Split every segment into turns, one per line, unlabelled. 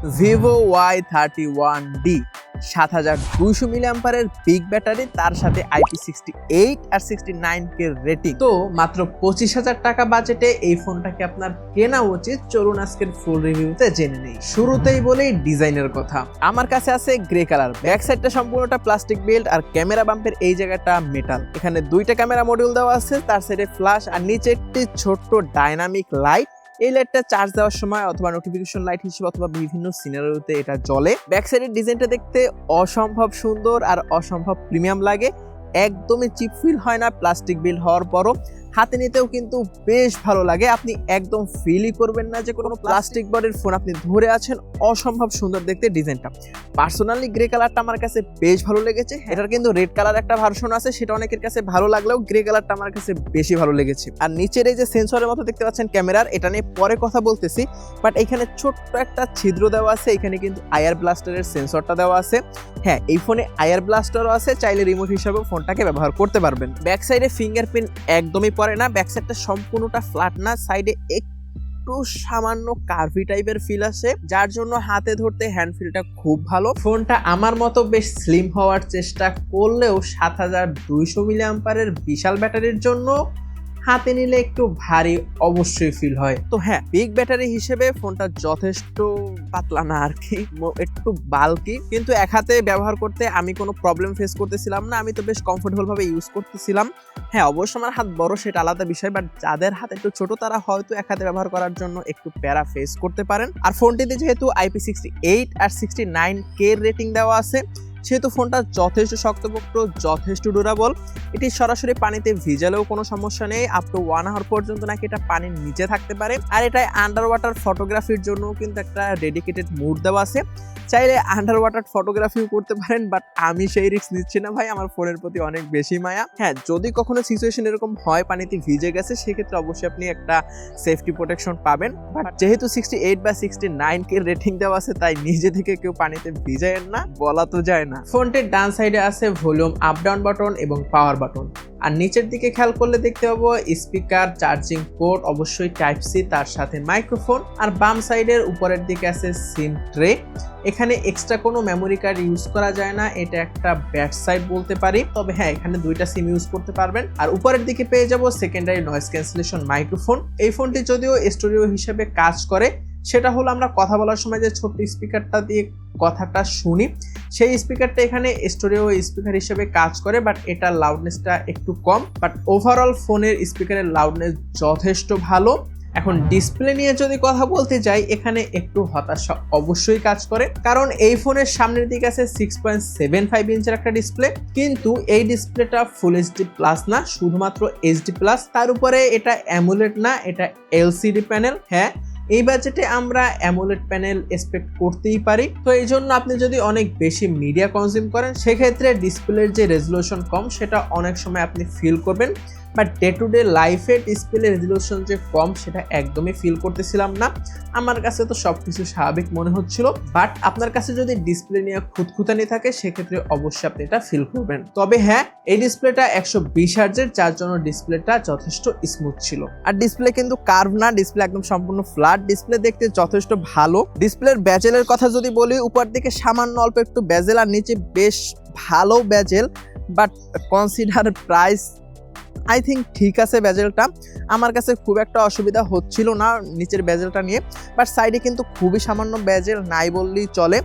Vivo Y31D 7200 মিলিঅ্যাম্পারের big battery, তার সাথে IP68 আর 69K rating. তো মাত্র 25,000 টাকা বাজেটে এই ফোনটাকে আপনার কেনা উচিত। চলুন আজকের ফুল রিভিউতে জেনে নেই। শুরুতেই বলি ডিজাইনের কথা। আমার কাছে আছে গ্রে কালার, ব্যাক সাইডটা সম্পূর্ণটা প্লাস্টিক বিল্ড আর ক্যামেরা বাম্পের এই জায়গাটা মেটাল। এখানে দুইটা ক্যামেরা মডিউল দেওয়া আছে, তার সাইডে ফ্ল্যাশ আর নিচে একটি ছোট্ট ডাইনামিক লাইট। এই লাইটটা চার্জ দেওয়ার সময় অথবা নোটিফিকেশন লাইট হিসেবে অথবা বিভিন্ন সিনারিওতে এটা জ্বলে। ব্যাক সাইডের ডিজাইনটা দেখতে অসম্ভব সুন্দর আর অসম্ভব প্রিমিয়াম লাগে, একদমই চিপ ফিল হয় না প্লাস্টিক বিল্ড হওয়ার পরও। হাতে নিতেও কিন্তু বেশ ভালো লাগে, আপনি একদম ফিলই করবেন না যে কোনো প্লাস্টিক বডির ফোন আপনি ধরে আছেন। অসম্ভব সুন্দর দেখতে ডিজাইনটা। পার্সোনালি গ্রে কালারটা আমার কাছে বেশ ভালো লেগেছে। এটার কিন্তু রেড কালার একটা ভার্সন আছে, সেটা অনেকের কাছে ভালো লাগলেও গ্রে কালারটা আমার কাছে বেশি ভালো লেগেছে। আর নিচের এই যে সেন্সরের মতো দেখতে পাচ্ছেন ক্যামেরার, এটা নিয়ে পরে কথা বলতেছি। বাট এখানে ছোট্ট একটা ছিদ্র দেওয়া আছে, এখানে কিন্তু আইআর ব্লাস্টারের সেন্সরটা দেওয়া আছে। হ্যাঁ, এই ফোনে আইআর ব্লাস্টারও আছে, চাইলে রিমোট হিসেবে ফোনটাকে ব্যবহার করতে পারবেন। ব্যাক সাইডে ফিঙ্গারপ্রিন্ট একদমই পড়ে না, ব্যাক সাইডটা সম্পূর্ণটা ফ্ল্যাট না, সাইডে একটু সামান্য কার্ভি টাইপের ফিল আসে, যার জন্য হাতে ধরতে হ্যান্ড ফিলটা খুব ভালো। ফোনটা আমার মতো বেশ স্লিম হওয়ার চেষ্টা করলেও 7200 মিলিঅ্যাম্পারের বিশাল ব্যাটারির জন্য হাতে নিলে একটু ভারী অবশ্যই ফিল হয়। তো হ্যাঁ, বিগ ব্যাটারি হিসেবে ফোনটা যথেষ্ট পাতলা না আর কি, একটু বাল্কি, কিন্তু এক হাতে ব্যবহার করতে আমি কোনো প্রবলেম ফেস করতেছিলাম না। আমি তো বেশ কমফোর্টেবল ভাবে ইউজ করতেছিলাম। হ্যাঁ, অবশ্য আমার হাত বড়, সেটা আলাদা বিষয়, বাট যাদের হাত একটু ছোট তারা হয়তো এক হাতে ব্যবহার করার জন্য একটু প্যারা ফেস করতে পারেন। আর ফোনটিতে যেহেতু IP68 আর 69K রেটিং দেওয়া আছে, সেহেতু ফোনটা যথেষ্ট শক্তপোক্ত, যথেষ্ট ডিউরেবল। এটি সরাসরি পানিতে ভিজালেও কোনো সমস্যা নেই, আপ টু 1 আওয়ার পর্যন্ত নাকি এটা পানির নিচে থাকতে পারে। আর এটায় আন্ডার ওয়াটার ফটোগ্রাফির জন্য কিন্তু একটা ডেডিকেটেড মুড দেওয়া আছে, চাইলে আন্ডার ওয়াটার ফটোগ্রাফিও করতে পারেন। বাট আমি সেই রিস্ক নিচ্ছি না ভাই, আমার ফোনের প্রতি অনেক বেশি মায়া। হ্যাঁ, যদি কখনো সিচুয়েশন এরকম হয় পানিতে ভিজে গেছে, সেক্ষেত্রে অবশ্যই আপনি একটা সেফটি প্রোটেকশন পাবেন। বাট যেহেতু 68 বা 69K রেটিং দেওয়া আছে, তাই নিজে থেকে কেউ পানিতে ভিজায়েন না, বলা তো যায় না। ফোনটির ডান সাইডে আছে ভলিউম আপ ডাউন বাটন এবং পাওয়ার বাটন। আর নিচের দিকে খেয়াল করলে দেখতে পাবো স্পিকার, চার্জিং পোর্ট, অবশ্যই টাইপ সি, তার সাথে মাইক্রোফোন। আর বাম সাইডের উপরের দিকে আছে সিম ট্রে। এখানে এক্সট্রা কোনো মেমোরি কার্ড ইউজ করা যায় না, এটা একটা ব্যাড সাইড বলতে পারি। তবে হ্যাঁ, এখানে দুইটা সিম ইউজ করতে পারবেন। আর উপরের দিকে পেয়ে যাব সেকেন্ডারি নয়েজ ক্যান্সেলেশন মাইক্রোফোন। এই ফোনটি যদিও স্টুডিও হিসেবে কাজ করে, সেটা হলো আমরা কথা বলার সময় যে ছোট্ট স্পিকারটা দিয়ে কথাটা শুনি, সেই স্পিকারটা এখানে স্টুডিও স্পিকার হিসেবে কাজ করে। বাট এটার লাউডনেসটা একটু কম, বাট ওভারঅল ফোনের স্পিকারের লাউডনেস যথেষ্ট ভালো। এখন ডিসপ্লে নিয়ে যদি কথা বলতে যাই, এখানে একটু হতাশা অবশ্যই কাজ করে, কারণ এই ফোনের সামনের দিকে আছে 6.75 ইঞ্চের একটা ডিসপ্লে, কিন্তু এই ডিসপ্লেটা ফুল এইচডি প্লাস না, শুধুমাত্র এইচডি প্লাস। তার উপরে এটা অ্যামোলেড না, এটা এলসিডি প্যানেল। হ্যাঁ, এই বাজেটে আমরা অ্যামোলেড প্যানেল এক্সপেক্ট করতেই পারি। তো এই জন্য আপনি যদি অনেক বেশি মিডিয়া কনজিউম করেন, সেক্ষেত্রে ডিসপ্লের যে রেজলিউশন কম, সেটা অনেক সময় আপনি ফিল করবেন। বাট ডে টু ডে লাইফে ডিসপ্লে রেজলিউশন যে কম, সেটা একদমই ফিল করতেছিলাম না। আমার কাছে তো সবকিছু স্বাভাবিক মনে হচ্ছিল। বাট আপনার কাছে যদি ডিসপ্লে নিয়ে খুঁতখুঁতানি থাকে, সেক্ষেত্রে অবশ্যই আপনি এটা ফিল করবেন। তবে হ্যাঁ, এই ডিসপ্লেটা 120 হার্জের, যার জন্য ডিসপ্লেটা যথেষ্ট স্মুথ ছিল। আর ডিসপ্লে কিন্তু কার্ভ না, ডিসপ্লে একদম সম্পূর্ণ ফ্ল্যাট। ডিসপ্লে দেখতে যথেষ্ট ভালো। ডিসপ্লের ব্যাজেলের কথা যদি বলি, উপর দিকে সামান্য অল্প একটু ব্যাজেল আর নিচে বেশ ভালো bezel. But consider price, I think ঠিক আছে ব্যাজেলটা। আমার কাছে খুব একটা অসুবিধা হচ্ছিল না নিচের ব্যাজেলটা নিয়ে। বাট সাইডে কিন্তু খুবই সামান্য ব্যাজেল, নাই বললেই চলে।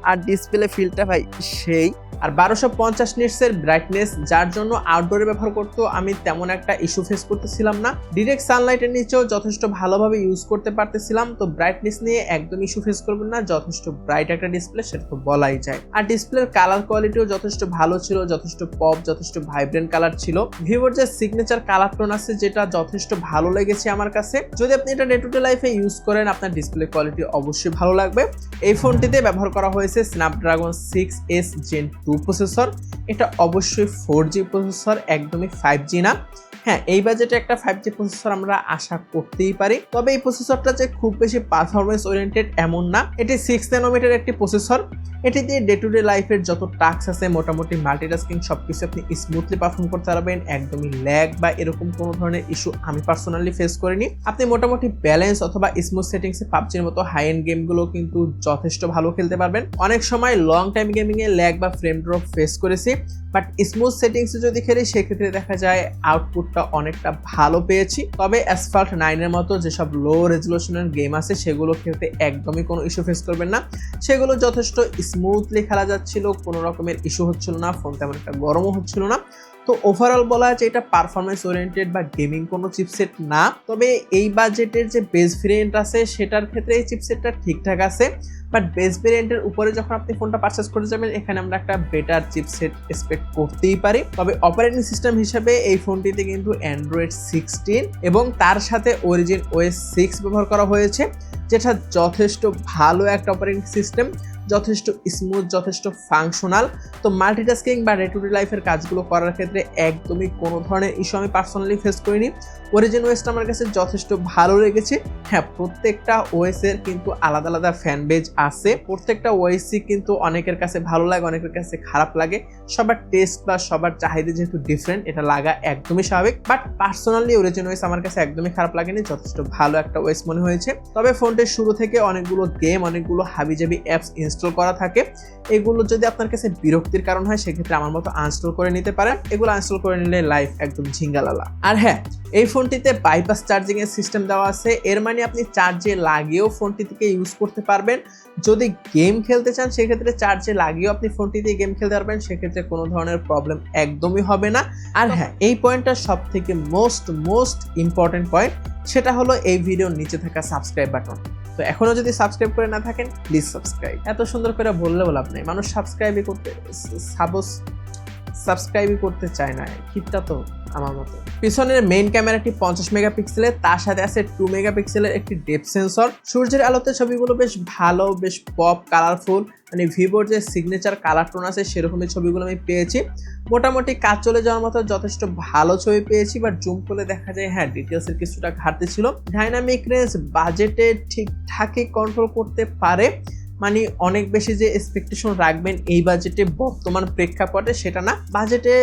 আর ডিসপ্লে ফিলটা ভাই সেই। আর 1250 নিটসের ব্রাইটনেস, যার জন্য আউটডোরে ব্যবহার করতেও আমি তেমন একটা ইস্যু ফেস করতেছিলাম না। ডিরেক্ট সানলাইটের নিচেও যথেষ্ট ভালোভাবে ইউজ করতে পারতেছিলাম। তো ব্রাইটনেস নিয়ে একদম ইস্যু ফেস করবেন না, যথেষ্ট ব্রাইট একটা ডিসপ্লে, সেটা তো বলাই যায়। আর ডিসপ্লের কালার কোয়ালিটিও যথেষ্ট ভালো ছিল, যথেষ্ট পপ, যথেষ্ট ভাইব্রেন্ট কালার ছিল। ভিভোর যে সিগনেচার কালার টোন আছে, যেটা যথেষ্ট ভালো লেগেছে আমার কাছে। যদি আপনি এটা ডে টু ডে লাইফে ইউজ করেন, আপনার ডিসপ্লে কোয়ালিটি অবশ্যই ভালো লাগবে। এই ফোনটিতে ব্যবহার করা হয়েছে স্ন্যাপড্রাগন 6S Gen 2 প্রসেসর। এটা অবশ্যই 4G প্রসেসর, একদমই 5G না। হ্যাঁ, এই বাজেটে একটা 5G প্রসেসর আমরা আশা করতেই পারি, তবে এই প্রসেসরটা যে খুব বেশি পারফরমেন্স ওরিয়েন্টেড এমন না। এটি 6 ন্যানোমিটার একটি প্রসেসর। এটি দিয়ে ডে টু ডে লাইফের যত টাস্ক আছে মোটামুটি মাল্টিটাস্কিং সবকিছু আপনি স্মুথলি পারফর্ম করতে পারবেন। একদমই ল্যাগ বা এরকম কোনো ধরনের ইস্যু আমি পার্সোনালি ফেস করিনি। আপনি মোটামুটি ব্যালেন্স অথবা স্মুথ সেটিংসে পাবজির মতো হাই এন্ড গেমগুলো কিন্তু যথেষ্ট ভালো খেলতে পারবেন। অনেক সময় লং টাইম গেমিংয়ে ল্যাগ বা ফ্রেম ড্রপ ফেস করেছি, বাট স্মুথ সেটিংসে যদি খেলি সেক্ষেত্রে দেখা যায় আউটপুটটা অনেকটা ভালো পেয়েছি। তবে অ্যাসফল্ট 9 এর মতো যেসব লো রেজলিউশনের গেম আছে সেগুলো খেলতে একদমই কোনো ইস্যু ফেস করবেন না। সেগুলো যথেষ্ট স্মুথলি খেলা যাচ্ছিল, কোনো রকমের ইস্যু হচ্ছিল না, ফোন তেমন একটা গরমও হচ্ছিল না। তো ওভারঅল বলা যায় এটা পারফরমেন্স ওরিয়েন্টেড বা গেমিং কোনো চিপসেট না। তবে এই বাজেটের যে বেস ভেরিয়েন্ট আছে সেটার ক্ষেত্রে এই চিপসেটটা ঠিকঠাক আছে, বাট বেস ভেরিয়েন্টের উপরে যখন আপনি ফোনটা পারচেস করে যাবেন এখানে আমরা একটা বেটার চিপসেট এক্সপেক্ট করতেই পারি। তবে অপারেটিং সিস্টেম হিসেবে এই ফোনটিতে কিন্তু অ্যান্ড্রয়েড 16 এবং তার সাথে অরিজিন OS 6 ব্যবহার করা হয়েছে, যেটা যথেষ্ট ভালো একটা অপারেটিং সিস্টেম, যথেষ্ট স্মুথ, যথেষ্ট ফাংশনাল। তো মাল্টিটাস্কিং বা ডে টু ডে লাইফের কাজগুলো করার ক্ষেত্রে একদমই কোনো ধরনের ইস্যু আমি পার্সোনালি ফেস করিনি। অরিজিন ওএসটা আমার কাছে যথেষ্ট ভালো লেগেছে। হ্যাঁ, প্রত্যেকটা ওএসের কিন্তু আলাদা আলাদা ফ্যান বেজ আছে, প্রত্যেকটা ওএসই কিন্তু অনেকের কাছে ভালো লাগে, অনেকের কাছে খারাপ লাগে। সবার টেস্ট বা সবার চাহিদা যেহেতু ডিফারেন্ট, এটা লাগা একদমই স্বাভাবিক। বাট পার্সোনালি অরিজিন ওএস আমার কাছে একদমই খারাপ লাগেনি, যথেষ্ট ভালো একটা ওএস মনে হয়েছে। তবে ফোনটির শুরু থেকে অনেকগুলো গেম, অনেকগুলো হাবিজাবি অ্যাপস ইনস্টল করা থাকে। এগুলো যদি আপনার কাছে বিরক্তির কারণ হয় সেক্ষেত্রে আমার মতো আনইনস্টল করে নিতে পারেন। এগুলো আনইনস্টল করে নিলে লাইফ একদম ঝিঙ্গালালা। আর হ্যাঁ, এই ফোনটিতে বাইপাস চার্জিং এর সিস্টেম দেওয়া আছে, এর মানে আপনি চার্জে লাগিয়েও ফোনটি থেকে ইউজ করতে পারবেন। যদি গেম খেলতে চান সেক্ষেত্রে চার্জে লাগিয়েও আপনি ফোনটি দিয়ে গেম খেলতে পারবেন, সেক্ষেত্রে কোনো ধরনের প্রবলেম একদমই হবে না। আর হ্যাঁ, এই পয়েন্টটা সব থেকে মোস্ট ইম্পর্টেন্ট পয়েন্ট, সেটা হলো এই ভিডিওর নিচে থাকা সাবস্ক্রাইব বাটন। তো এখনো যদি সাবস্ক্রাইব করে না থাকেন প্লিজ সাবস্ক্রাইব। এত সুন্দর করে বললে লাভ নেই, মানুষ সাবস্ক্রাইবই করতে চায় না, কিপটা তো আমার মতো। পিছনের মেইন ক্যামেরাটি 50 মেগাপিক্সেলের, তার সাথে আছে 2 মেগাপিক্সেলের একটি ডেপথ সেন্সর। সূর্যের আলোতে ছবিগুলো বেশ ভালো, বেশ পপ কালারফুল, মানে ভিভোর যে সিগনেচার কালার টোন আছে সেরকমই ছবিগুলো আমি পেয়েছি। মোটামুটি কাজ চলে যাওয়ার মতো যথেষ্ট ভালো ছবি পেয়েছি, বাট জুম করলে দেখা যায় হ্যাঁ ডিটেলসের কিছুটা ঘাটতি ছিল। ডাইনামিক রেঞ্জ বাজেটে ঠিকঠাকই কন্ট্রোল করতে পারে, মানে অনেক বেশি যে এক্সপেকটেশন রাখবেন এই বাজেটে বর্তমান প্রেক্ষাপটে সেটা না। বাজেটে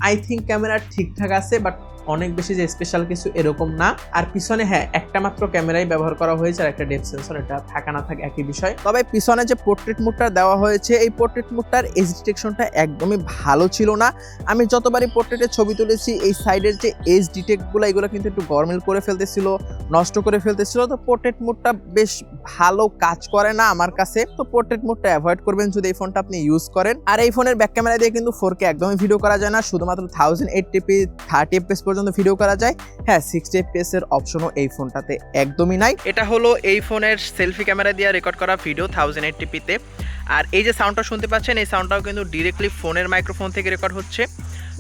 আই থিঙ্ক ক্যামেরা ঠিকঠাক আছে, বাট অনেক বেশি যে স্পেশাল কিছু এরকম না। আর পিছনে হ্যাঁ একটা মাত্র ক্যামেরাই ব্যবহার করা হয়েছে আর একটা ডেপথ সেন্সর, এটা থাকা না থাকে একই বিষয়। তবে পিছনে যে পোর্ট্রেট মোডটা দেওয়া হয়েছে এই পোর্ট্রেট মোডটার এজ ডিটেকশনটা একদমই ভালো ছিল না। আমি যতবারই পোর্ট্রেটের ছবি তুলেছি এই সাইডের যে এজ ডিটেক্টগুলো এগুলো কিন্তু একটু গরমিল করে ফেলতেছিল, নষ্ট করে ফেলতেছিল। তো পোর্ট্রেট মোডটা বেশ ভালো কাজ করে না আমার কাছে, তো পোর্ট্রেট মোডটা অ্যাভয়েড করবেন যদি এই ফোনটা আপনি ইউজ করেন। আর এই ফোনের ব্যাক ক্যামেরা দিয়ে কিন্তু 4K একদমই ভিডিও করা যায় না, শুধুমাত্র 1080p 30fps পর্যন্ত ভিডিও করা যায়। হ্যাঁ, 60fps এর অপশনও এই ফোনটাতে একদমই নাই। এটা হলো এই ফোনের সেলফি ক্যামেরা দিয়ে রেকর্ড করা ভিডিও 1080p তে। আর এই যে সাউন্ডটা শুনতে পাচ্ছেন এই সাউন্ডটাও কিন্তু ডিরেক্টলি ফোনের মাইক্রোফোন থেকে রেকর্ড হচ্ছে।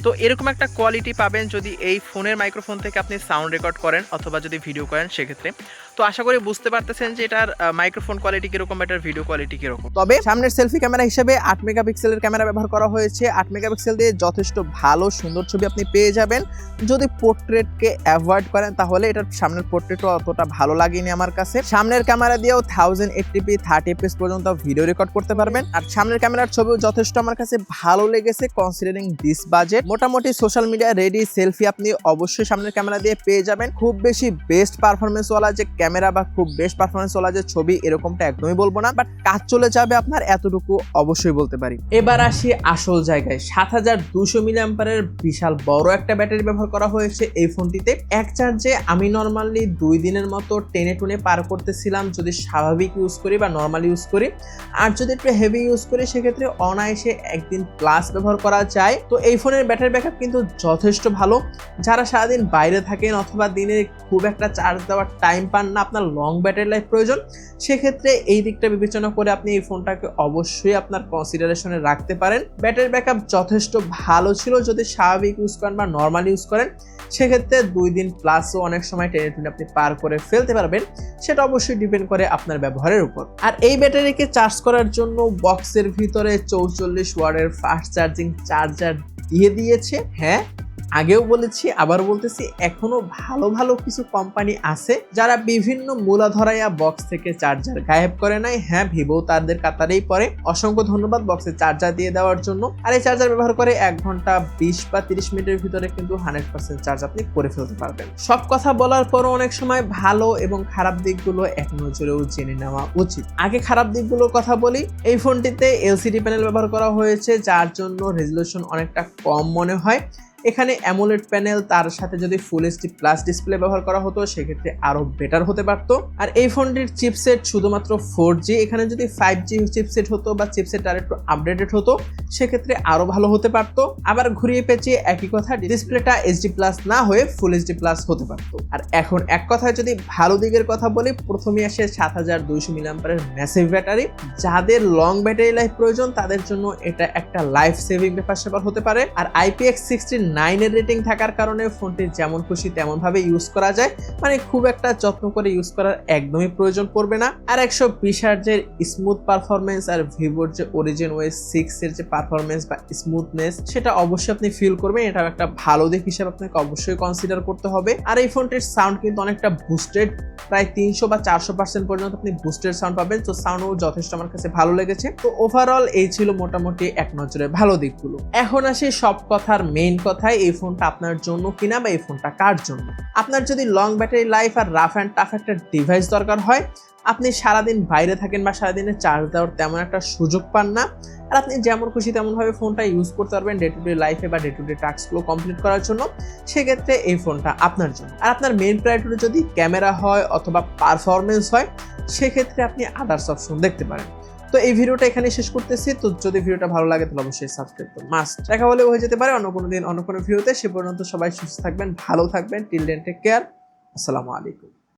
তো এরকম একটা কোয়ালিটি পাবেন যদি এই ফোনের মাইক্রোফোন থেকে আপনি সাউন্ড রেকর্ড করেন অথবা যদি ভিডিও করেন সেক্ষেত্রে। তো আশা করি বুঝতে পারতেছেন যে এটার মাইক্রোফোন কোয়ালিটি কিরকম, এটার ভিডিও কোয়ালিটি কিরকম। তবে সামনের সেলফি ক্যামেরা হিসেবে 8 মেগাপিক্সেলের ক্যামেরা ব্যবহার করা হয়েছে। 8 মেগাপিক্সেল দিয়ে যথেষ্ট ভালো সুন্দর ছবি আপনি পেয়ে যাবেন। যদি পোর্ট্রেটকে অ্যাভয়েড করেন তাহলে এটার সামনের পোর্ট্রেটও অতটা ভালো লাগেনি আমার কাছে। সামনের ক্যামেরা দিয়েও 1080p 30fps পর্যন্ত ভিডিও রেকর্ড করতে পারবেন। আর সামনের ক্যামেরার ছবিও যথেষ্ট আমার কাছে ভালো লেগেছে কনসিডারিং দিস বাজেট। মোটামুটি সোশ্যাল মিডিয়া রেডি সেলফি আপনি অবশ্যই সামনের ক্যামেরা দিয়ে পেয়ে যাবেন। খুব বেশি বেস্ট পারফরমেন্স ওয়ালা যে ক্যামেরা বা খুব বেস্ট পারফরমেন্স ওয়ালা যে ছবি এরকমটা একদমই বলবো না, বাট কাজ চলে যাবে আপনার এতটুকু অবশ্যই বলতে পারি। এবার আসি আসল জায়গায়। 7200 মিলিঅ্যাম্পারের বিশাল বড় একটা ব্যাটারি ব্যবহার করা হয়েছে এই ফোনটিতে। এক চার্জে আমি নর্মালি 2 দিনের মতো টেনে টুনে পার করতেছিলাম যদি স্বাভাবিক ইউজ করি বা নর্মাল ইউজ করি। আর যদি একটু হেভি ইউজ করি সেক্ষেত্রে অনায়াসে 1 দিন প্লাস ব্যবহার করা যায়। তো এই ফোনের ব্যাটারি ব্যাকআপ কিন্তু যথেষ্ট ভালো। যারা সারাদিন বাইরে থাকেন অথবা দিনে খুব একটা চার্জ দেওয়ার টাইম পান না, আপনার লং ব্যাটারি লাইফ প্রয়োজন, সেক্ষেত্রে এই দিকটা বিবেচনা করে আপনি এই ফোনটাকে অবশ্যই আপনার কনসিডারেশনে রাখতে পারেন। ব্যাটারি ব্যাকআপ যথেষ্ট ভালো ছিল যদি স্বাভাবিক ইউজ করেন বা নর্মাল ইউজ করেন, সেক্ষেত্রে 2 দিন প্লাসও অনেক সময় টেনে টুনে আপনি পার করে ফেলতে পারবেন। সেটা অবশ্যই ডিপেন্ড করে আপনার ব্যবহারের উপর। আর এই ব্যাটারিকে চার্জ করার জন্য বক্সের ভিতরে 44 ওয়াটের ফাস্ট চার্জিং চার্জার দিয়ে দিয়েছে। হ্যাঁ, আগেও বলেছি, আবার বলতেছি, এখনো ভালো ভালো কিছু কোম্পানি আছে যারা বিভিন্ন মূলাধরাইয়া বক্স থেকে চার্জার গায়েব করে নাই। হ্যাঁ, ভিভো তাদের কাতারেই পড়ে। অসংখ্য ধন্যবাদ বক্সে চার্জার দিয়ে দেওয়ার জন্য। আর এই চার্জার ব্যবহার করে 1 ঘন্টা 20 বা 30 মিনিটের ভিতরে কিন্তু 100% চার্জ আপনি করে ফেলতে পারবেন। সব কথা বলার পরও অনেক সময় ভালো এবং খারাপ দিকগুলো এক নজরেও জেনে নেওয়া উচিত। আগে খারাপ দিকগুলোর কথা বলি। এই ফোনটিতে এলসিডি প্যানেল ব্যবহার করা হয়েছে, যার জন্য রেজলিউশন অনেকটা কম মনে হয়। এখানে অ্যামোলেড প্যানেল, তার সাথে যদি ফুল এইচডি প্লাস ডিসপ্লে ব্যবহার করা হতো সেক্ষেত্রে আরো বেটার হতে পারতো। আর এই ফোনটির চিপসেট শুধুমাত্র 4G, এখানে যদি 5G চিপসেট হতো বা চিপসেট আর একটু আপডেটেড হতো সেক্ষেত্রে আরো ভালো হতে পারতো। আবার ঘুরিয়ে পেঁচিয়ে একই কথা, ডিসপ্লেটা এইচডি প্লাস না হয়ে ফুল এইচডি প্লাস হতে পারতো। আর এখন এক কথায় যদি ভালো দিকের কথা বলি, প্রথমে আসে 7200 মিলিঅ্যাম্পিয়ারের ম্যাসিভ ব্যাটারি। যাদের লং ব্যাটারি লাইফ প্রয়োজন তাদের জন্য এটা একটা লাইফ সেভিং ব্যাপার স্যাপার হতে পারে। আর IPX69 এর রেটিং থাকার কারণে ফোনটি যেমন খুশি তেমন ভাবে ইউজ করা যায়, মানে খুব একটা যত্ন করে ইউজ করার একদমই প্রয়োজন পড়বে না। আর 120 হার্জের স্মুথ পারফরমেন্স আর ভিভোর যে অরিজিন OS 6 এর যে পারফরমেন্স বা স্মুথনেস সেটা অবশ্যই আপনি ফিল করবেন। এটা একটা ভালো দিক হিসেবে আপনাকে অবশ্যই কনসিডার করতে হবে। আর এই ফোনটির সাউন্ড কিন্তু অনেকটা বুস্টেড, প্রায় 300 বা 400% পর্যন্ত আপনি বুস্টেড সাউন্ড পাবেন। তো সাউন্ডও যথেষ্ট আমার কাছে ভালো লেগেছে। তো ওভারঅল এই ছিল মোটামুটি এক নজরে ভালো দিকগুলো। এখন আসি সব কথার মেইন কথায়, এই ফোনটা আপনার জন্য কিনা বা এই ফোনটা কার জন্য। আপনার যদি লং ব্যাটারি লাইফ আর রাফ অ্যান্ড টাফ একটা ডিভাইস দরকার হয়, আপনি সারাদিন বাইরে থাকেন বা সারাদিনে চার্জ দেওয়ার তেমন একটা সুযোগ পান না, আর আপনি যেমন খুশি তেমনভাবে ফোনটা ইউজ করতে পারবেন ডে টু ডে লাইফে বা ডে টু ডে টাস্কগুলো কমপ্লিট করার জন্য, সেক্ষেত্রে এই ফোনটা আপনার জন্য। আর আপনার মেইন প্রায়োরিটি যদি ক্যামেরা হয় অথবা পারফরমেন্স হয়, সেক্ষেত্রে আপনি আদার্স অপশন দেখতে পারেন। তো এই ভিডিওটা এখানে শেষ করতেছি। তো যদি ভিডিওটা ভালো লাগে তাহলে অবশ্যই সাবস্ক্রাইব তো মাস্ট। দেখা হলে হয়ে যেতে পারে অন্য কোনো দিন অন্য কোনো ভিডিওতে। সে পর্যন্ত সবাই সুস্থ থাকবেন, ভালো থাকবেন। Till then take care. আসসালামু আলাইকুম।